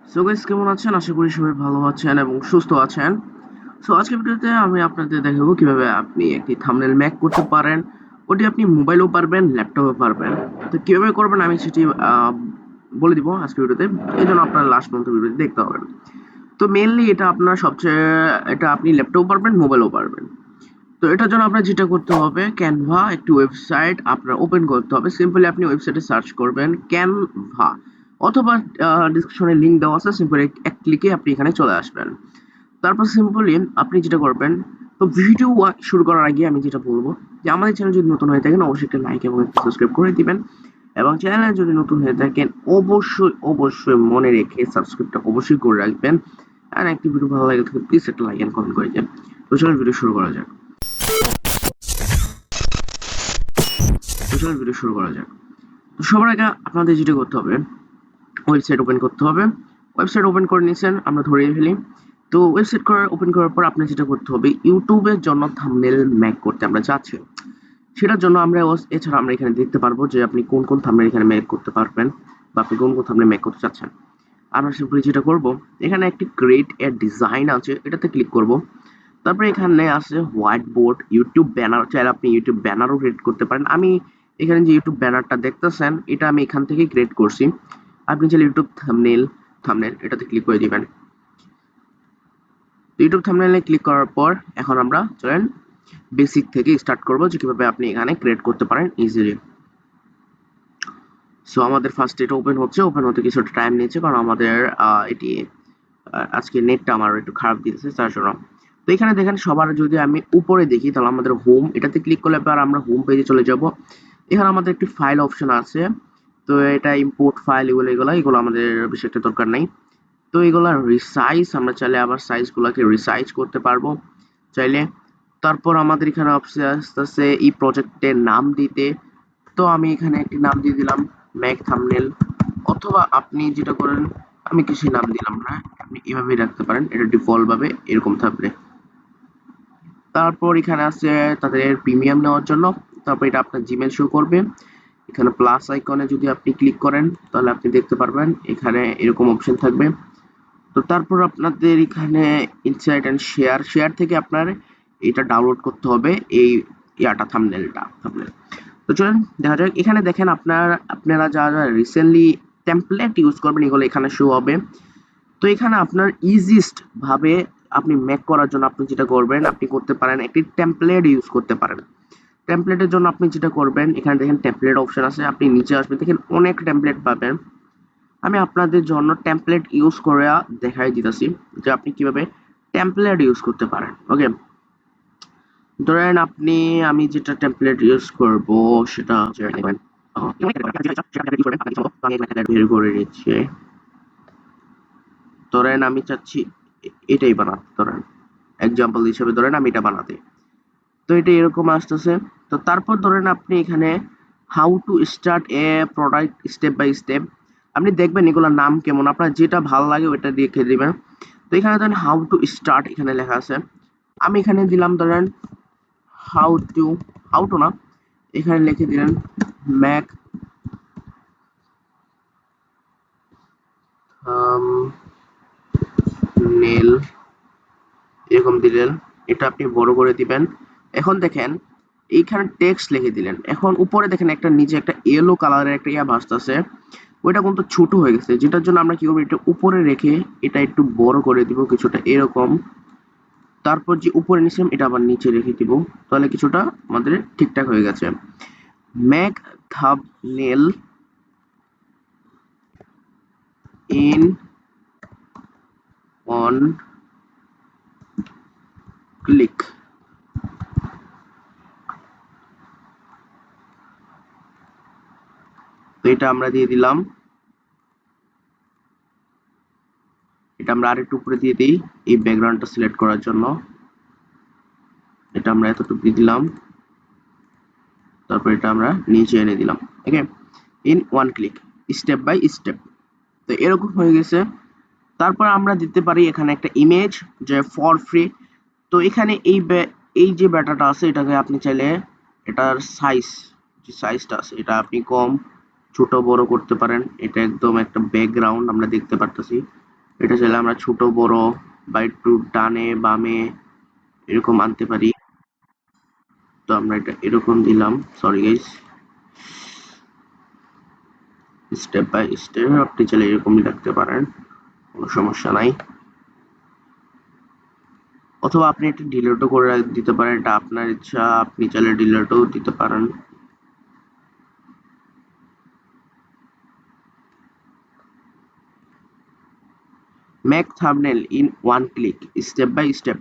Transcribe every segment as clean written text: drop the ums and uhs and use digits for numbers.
So guys, কেমন আছেন? আশা করি সবাই ভালো আছেন এবং সুস্থ আছেন। সো আজকের ভিডিওতে আমি আপনাদের দেখাবো কিভাবে আপনি একটি থাম্বনেল মেক করতে পারেন। ওটি আপনি মোবাইলেও পারবেন, ল্যাপটপেও পারবেন। তো কিভাবে করবেন আমি সেটি বলে দিব আজকের ভিডিওতে। এই জন্য আপনার লাস্ট পর্যন্ত ভিডিওটি দেখতে হবে। তো মেইনলি এটা আপনার সবচেয়ে, এটা আপনি ল্যাপটপেও পারবেন, মোবাইলেও পারবেন। তো এটার জন্য আপনার যেটা করতে হবে, ক্যানভা একটি ওয়েবসাইট আপনার ওপেন করতে হবে। সিম্পলি আপনি ওয়েবসাইটে সার্চ করবেন ক্যানভা, অথবা ডিসক্রিপশনে লিংক দেওয়া আছে, সিম্পলি এক ক্লিকে আপনি এখানে চলে আসবেন। তারপর সিম্পলি আপনি যেটা করবেন, তো ভিডিও শুরু করার আগে আমি যেটা বলবো যে আমাদের চ্যানেল যদি নতুন হয়ে থাকেন অবশ্যই একটা লাইক এবং একটা সাবস্ক্রাইব করে দিবেন, এবং চ্যানেলে যদি নতুন হয়ে থাকেন অবশ্যই অবশ্যই মনে রেখে সাবস্ক্রাইবটা অবশ্যই করে রাখবেন। আর একটি ভিডিও ভালো লাগে থাকে প্লিজ একটা লাইক এন্ড কমেন্ট করে দেন। তো চলুন ভিডিও শুরু করা যাক। তো সবার আগে আপনাদের যেটা করতে হবে, ওয়েবসাইট ওপেন করতে হবে। ওয়েবসাইট ওপেন করে নিয়েছেন, আমরা ধরিয়ে ফেলি। তো ওয়েবসাইট ওপেন করার পর আপনি যেটা করতে হবে, ইউটিউবের জন্য থাম্বনেল মেক করতে আমরা যাচ্ছি। সেটার জন্য আমরা এছাড়া আমরা এখানে দেখতে পারবো যে আপনি কোন কোন থাম্বনেল এখানে মেক করতে পারবেন, বা আপনি কোন কোন থাম্বনেল মেক করতে চাচ্ছেন। আমরা সিম্পলি যেটা করব, এখানে একটি ক্রিয়েট এ ডিজাইন আছে, এটাতে ক্লিক করব। তারপরে এখানে আছে হোয়াইট বোর্ড, ইউটিউব ব্যানার, চাইলে আপনি ইউটিউব ব্যানারও ক্রিয়েট করতে পারেন। আমি এখানে যে ইউটিউব ব্যানারটা দেখতেছেন এটা আমি এখান থেকেই ক্রিয়েট করছি। আপনি চাইলে ইউটিউব থাম্বনেল থাম্বনেল এটাতে ক্লিক করে দিবেন। ইউটিউব থাম্বনেলে ক্লিক করার পর এখন আমরা চলেন বেসিক থেকে স্টার্ট করব, যে কিভাবে আপনি এখানে ক্রিয়েট করতে পারেন ইজিলি। সো আমাদের ফার্স্ট এটা ওপেন হচ্ছে, ওপেন হতে কিছুটা টাইম নিচ্ছে, কারণ আমাদের এটি আজকে নেটটা আমার একটু খারাপ দিতেছে তার জন্য। তো এখানে দেখেন, সবার যদি আমি উপরে দেখি তাহলে আমাদের হোম, এটাতে ক্লিক করলে এবার আমরা হোম পেজে চলে যাব। এখানে আমাদের একটি ফাইল অপশন আছে। তো এটা ইম্পোর্ট ফাইল, এগুলো আমাদের বেশি একটা দরকার নাই। তো এগুলা রিসাইজ, আমরা চাইলে আবার সাইজগুলোকে রিসাইজ করতে পারবো চাইলে। তারপর আমাদের এখানে অপশন আসতেছে এই প্রজেক্টের নাম দিতে। তো আমি এখানে একটি নাম দিয়ে দিলাম ম্যাক থাম্বনেল, অথবা আপনি যেটা করেন, আমি কিছু নাম দিলাম না, আপনি এভাবেই রাখতে পারেন, এটা ডিফল্ট ভাবে এরকম থাকবে। তারপর এখানে আছে তাদের প্রিমিয়াম নেওয়ার জন্য। তারপর এটা আপনার জিমেল শো করবে। এখানে প্লাস আইকনে যদি আপনি ক্লিক করেন তাহলে আপনি দেখতে পারবেন এখানে এরকম অপশন থাকবে। তো তারপর আপনাদের এখানে ইনসাইট এন্ড শেয়ার, শেয়ার থেকে আপনার এটা ডাউনলোড করতে হবে, এই থাম্বনেল। তো চলুন দেখা যাক। এখানে দেখেন আপনারা যারা রিসেন্টলি টেমপ্লেট ইউজ করবেন এগুলো এখানে শো হবে। তো এখানে আপনার ইজিয়েস্ট ভাবে আপনি মেক করার জন্য আপনি যেটা করবেন, আপনি করতে পারেন একটি টেমপ্লেট ইউজ করতে পারেন। টেমপ্লেটের জন্য আপনি যেটা করবেন, এখানে দেখেন টেমপ্লেট অপশন আছে, আপনি নিচে আসবেন, দেখেন অনেক টেমপ্লেট পাবেন। আমি আপনাদের জন্য টেমপ্লেট ইউজ করে দেখাই দিতেছি যে আপনি কিভাবে টেমপ্লেট ইউজ করতে পারেন। ওকে, ধরেন আমি যেটা টেমপ্লেট ইউজ করব সেটা হচ্ছে বের করে নিচ্ছে। ধরেন আমি চাচ্ছি এটাই বানাতে, ধরেন এক্সাম্পল হিসেবে ধরেন আমি এটা বানাতে। তো এটা এরকম আসতেছে। তো তারপর ধরেন আপনি এখানে how to start a product step by step, আপনি দেখবেন এগুলোর নাম কেমন, আপনার যেটা ভালো লাগে ওটা লিখে দিবেন। তো এখানে ধরেন হাউ টু স্টার্ট এখানে লেখা আছে, আমি এখানে দিলাম ধরেন হাউ টু, না, এখানে লিখে দিলেন ম্যাক নেল, এরকম দিলেন। এটা আপনি বড় করে দিবেন। এখন দেখেন এইখানে টেক্সট লিখে দিলেন। এখন উপরে দেখেন একটা নিচে একটা ইয়েলো কালারের একটা ইয়া ভাসতেছে, ওইটা কিন্তু ছোট হয়ে গেছে, যেটার জন্য আমরা কি করবো, এটা উপরে রেখে এটা একটু বড় করে দিব কিছুটা এরকম। তারপর যে উপরে নিছিলাম এটা আবার নিচে রেখে দিব, তাহলে কিছুটা আমাদের ঠিকঠাক হয়ে গেছে। Make thumbnail in on click, তো এটা আমরা দিয়ে দিলাম। এটা আমরা আরেকটু উপরে দিয়ে দিই এই ব্যাকগ্রাউন্ডটা সিলেক্ট করার জন্য। এটা আমরা এতটুকু দিয়ে দিলাম। তারপর এটা আমরা নিচে এনে দিলাম। Okay, in one click, step by step. তো এরকম হয়ে গেছে। তারপর আমরা দিতে পারি এখানে একটা ইমেজ, যে ফর ফ্রি। তো এখানে এই যে ব্যাটাটা আছে এটাকে আপনি চাইলে এটার সাইজ, যে সাইজটা আছে এটা আপনি কম ছোট বড় করতে পারেন। এটা একদম একটা ব্যাকগ্রাউন্ড আমরা দেখতে পারতেছি, এটা চাইলে আমরা ছোট বড় বা একটু ডানে বামে এরকম আনতে পারি। তো আমরা এটা এরকম দিলাম, sorry guys, step by step আপনি চাইলে এরকমই রাখতে পারেন, কোনো সমস্যা নাই। অথবা আপনি এটা ডিলিটও করে দিতে পারেন, এটা আপনার ইচ্ছা, আপনি চাইলে ডিলিটও দিতে পারেন। Make thumbnail in one click, step by step.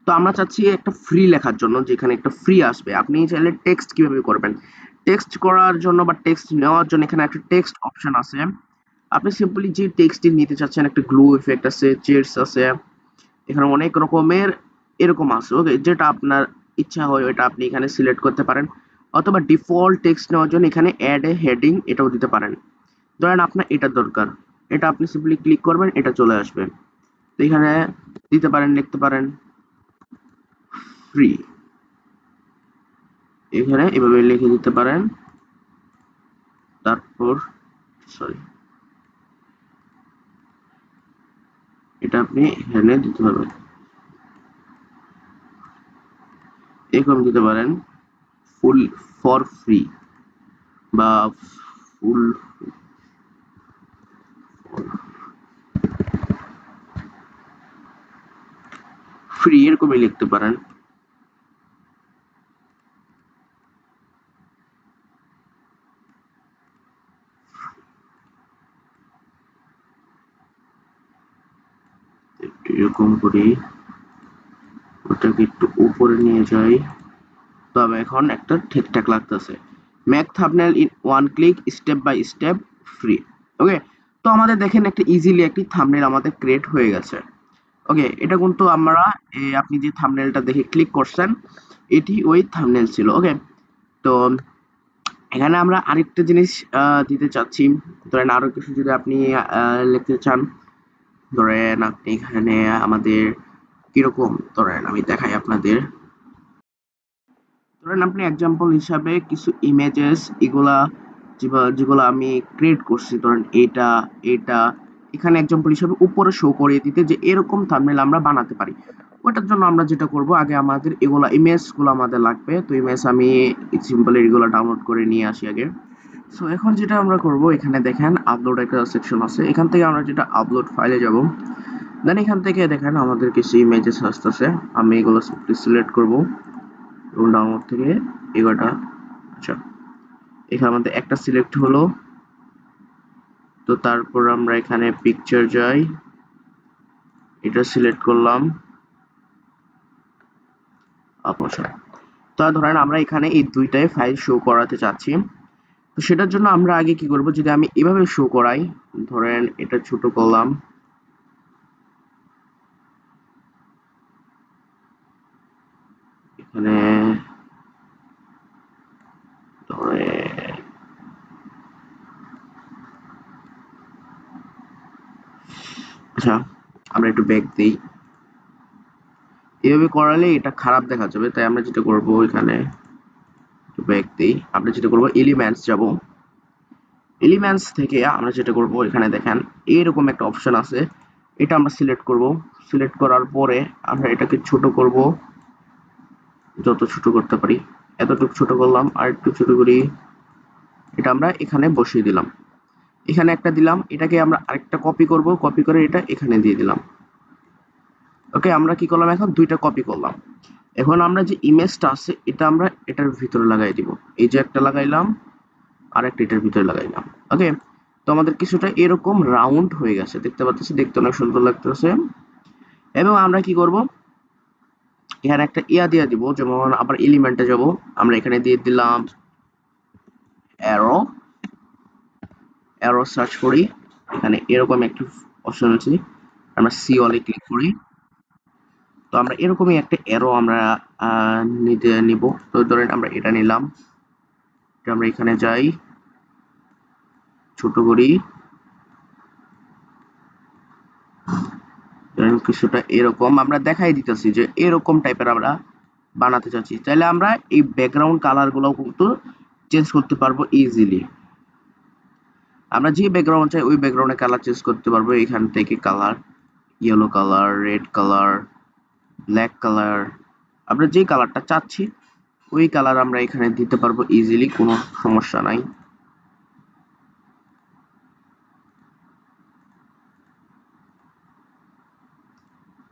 তো আমরা চাচ্ছি একটা ফ্রি লেখার জন্য, যেখানে একটা ফ্রি আসবে। আপনি চাইলে টেক্সট কিভাবে করবেন, টেক্সট করার জন্য বা টেক্সট নেওয়ার জন্য এখানে একটা টেক্সট অপশন আছে। আপনি সিম্পলি যে টেক্সটটি নিতে চাচ্ছেন, একটা গ্লু ইফেক্ট আছে, চেয়ার্স আছে, এখানে অনেক রকমের এরকম আছে। ওকে, যেটা আপনার ইচ্ছা হয় ওটা আপনি এখানে সিলেক্ট করতে পারেন। অথবা ডিফল্ট টেক্সট নেওয়ার জন্য এখানে অ্যাড এ হেডিং এটাও দিতে পারেন। ধরেন আপনার এটা দরকার, এটা আপনি সিম্পলি ক্লিক করবেন, এটা চলে আসবে। তো এখানে দিতে পারেন, লিখতে পারেন ফ্রি, এখানে এভাবে লিখে দিতে পারেন। তারপর সরি, এটা আপনি এখানে দিতে পারবেন, এরকম দিতে পারেন ফুল ফর ফ্রি বা ফুল ফ্রি এরকমই লিখতে পারেন। একটু এরকম করি, ওটাকে একটু উপরে নিয়ে যাই, তবে এখন একটা ঠিকঠাক লাগতেছে। Make thumbnail in one click, step by step, free. Okay, তো আমাদের দেখেন একটা ইজিলি একটি থাম্বনেল আমাদের ক্রিয়েট হয়ে গেছে। ওকে, এটা কিন্তু আমরা আপনি যে থাম্বনেলটা দেখে ক্লিক করছেন এটি ওই থাম্বনেল ছিল। ওকে, তো এখানে আমরা আরেকটা জিনিস দিতে চাচ্ছি। ধরেন আরো কিছু যদি আপনি লিখতে চান, ধরেন আপনি এখানে আমাদের কিরকম, ধরেন আমি দেখাই আপনাদের। ধরেন আপনি এক্সাম্পল হিসাবে কিছু ইমেজেস এগুলা যেগুলো আমি ক্রিয়েট করছি, ধরেন এটা এটা এখানে এক্সাম্পল হিসাবে উপরে শো করিয়ে দিতে যে এরকম থাম্বনেল আমরা বানাতে পারি। ওটার জন্য আমরা যেটা করব, আগে আমাদের এগুলা ইমেজ গুলো আমাদের লাগবে। তো ইমেজ আমি সিম্পলি এগুলো ডাউনলোড করে নিয়ে আসি আগে। সো এখন যেটা আমরা করব, এখানে দেখেন আপলোড একটা সেকশন আছে, এখান থেকে আমরা যেটা আপলোড ফাইলে যাব। দেন এখান থেকে দেখেন আমাদের কিছু ইমেজেস আসতেছে, আমি এগুলো সিলেক্ট করব এবং ডাউনলোড থেকে এগারোটা, আচ্ছা এখানে আমাদের একটা সিলেক্ট হলো। তো তারপর আমরা এখানে পিকচার যাই, এটা সিলেক্ট করলাম। আচ্ছা, তো ধরেন আমরা এখানে এই দুইটাই ফাইল শো করাতে চাচ্ছি। তো সেটার জন্য আমরা আগে কি করব, যদি আমি এভাবে শো করাই, ধরেন এটা ছোট করলাম, এখানে ধরে আচ্ছা আমরা একটু ব্যাক দিই। এভাবে করালে এটা খারাপ দেখা যাবে, তাই আমরা যেটা করব, এখানে একটু ব্যাক দিই, আমরা যেটা করব এলিমেন্টস যাব। এলিমেন্টস থেকে আমরা যেটা করব, এখানে দেখেন এরকম একটা অপশন আছে, এটা আমরা সিলেক্ট করব। সিলেক্ট করার পরে আমরা এটাকে ছোট করব, যত ছোট করতে পারি এতটুকু ছোট করলাম, আর একটু ছোট করি, এটা আমরা এখানে বসিয়ে দিলাম। এখানে একটা দিলাম, এটাকে আমরা আরেকটা কপি করব, কপি করে এটা এখানে দিয়ে দিলাম। ওকে, আমরা কি করলাম, এখন দুইটা কপি করলাম। এখন আমরা যে ইমেজটা আছে এটা আমরা এটার ভিতরে লাগাই দিব, এই যে একটা লাগাইলাম আর একটা এটার ভিতরে লাগাইলাম। ওকে, তো আমাদের কিছুটা এরকম রাউন্ড হয়ে গেছে, দেখতে পাচ্ছি, দেখতে অনেক সুন্দর লাগতেছে। এবং আমরা কি করব, এখানে একটা ইয়া দিয়ে দিব, যেমন আবার এলিমেন্টে যাব, আমরা এখানে দিয়ে দিলাম অ্যারো, অ্যারো সার্চ করি, এখানে এরকম একটি অপশন আছে, আমরা সি অলে ক্লিক করি। তো আমরা এরকমই একটা অ্যারো আমরা নিতে নিব। তো ধরেন আমরা এটা নিলাম, এটা আমরা এখানে যাই, ছোট করি, কিছুটা এরকম আমরা দেখাই দিতেছি যে এরকম টাইপের আমরা বানাতে চাচ্ছি। চাইলে আমরা এই ব্যাকগ্রাউন্ড কালার গুলো কিন্তু চেঞ্জ করতে পারবো ইজিলি। আমরা যে ব্যাকগ্রাউন্ড চাই ওই ব্যাকগ্রাউন্ডে কালার চেঞ্জ করতে পারবো এখান থেকে colour. Yellow colour, red colour, black colour, আমরা যে কালারটা চাচ্ছি ওই কালার আমরা এখানে দিতে পারবো ইজিলি, কোনো সমস্যা নাই।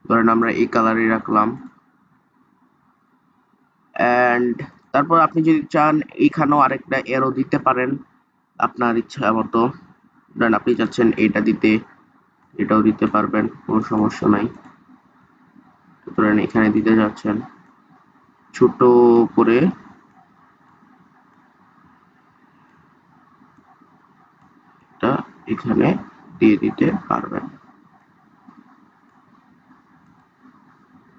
ধরেন আমরা এই কালারই রাখলাম। এন্ড তারপর আপনি যদি চান এইখানেও আরেকটা এরো দিতে পারেন আপনার ইচ্ছা মতো। ধরেন আপনি চাচ্ছেন এটা দিতে, এটাও দিতে পারবেন, কোনো সমস্যা নাই। ধরেন এখানে দিতে যাচ্ছেন ছোট করে, এটা এখানে দিয়ে দিতে পারবেন।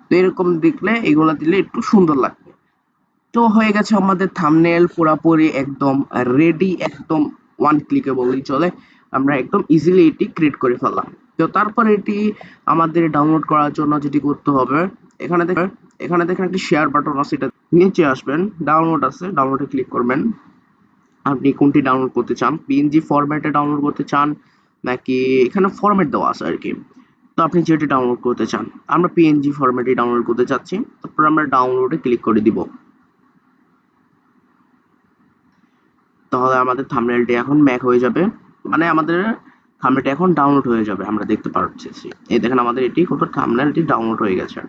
তো এরকম দেখলে, এগুলা দিলে একটু সুন্দর লাগবে। তো হয়ে গেছে আমাদের থাম্বনেল পুরাপুরি একদম রেডি, একদম ওয়ান ক্লিকে বললেই চলে। আমরা একদম ইজিলি এটি ক্রিয়েট করে ফেললাম। তো তারপর এটি আমাদের ডাউনলোড করার জন্য যেটি করতে হবে, এখানে দেখেন একটি শেয়ার বাটন আছে, এটা নিচে আসবেন, ডাউনলোড আছে, ডাউনলোডে ক্লিক করবেন। আপনি কোনটি ডাউনলোড করতে চান, পিএনজি ফরম্যাটে ডাউনলোড করতে চান নাকি এখানে ফরম্যাট দেওয়া আছে আর কি। তো আপনি যেটি ডাউনলোড করতে চান, আমরা পিএনজি ফরম্যাটে ডাউনলোড করতে চাচ্ছি। তারপর আমরা ডাউনলোডে ক্লিক করে দিব। তাহলে আমাদের থাম্বনেলটি এখন ম্যাক হয়ে যাবে, মানে আমাদের থাম্বনেলটি এখন ডাউনলোড হয়ে যাবে, আমরা দেখতে পাচ্ছি। এই দেখেন আমাদের এটি কত থাম্বনেলটি ডাউনলোড হয়ে গেছে।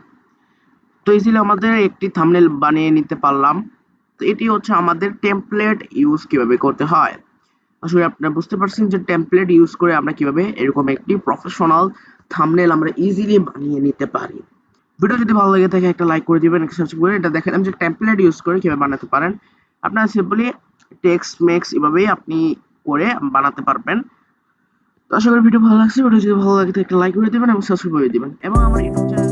তো ইজিলি আমাদের একটি থাম্বনেল বানিয়ে নিতে পারলাম। তো এটি হচ্ছে আমাদের টেমপ্লেট ইউজ কিভাবে করতে হয়। আসলে আপনারা বুঝতে পারছেন যে টেমপ্লেট ইউজ করে আমরা কিভাবে এরকম একটি প্রফেশনাল থাম্বনেল আমরা ইজিলি বানিয়ে নিতে পারি। ভিডিও যদি ভালো লাগে থাকে একটা লাইক করে দিবেন, একটা সাবস্ক্রাইব করে এটা দেখালাম যে টেমপ্লেট ইউজ করে কিভাবে বানাতে পারেন। আপনারা সিম্পলি টেক্সট মেক্স এভাবেই আপনি করে বানাতে পারবেন। তো আশা করি ভিডিও ভালো লাগছে। ভিডিও যদি ভালো লাগে থাকে একটা লাইক করে দিবেন এবং সাবস্ক্রাইব করে দিবেন এবং আমার ইউটিউব চ্যানেল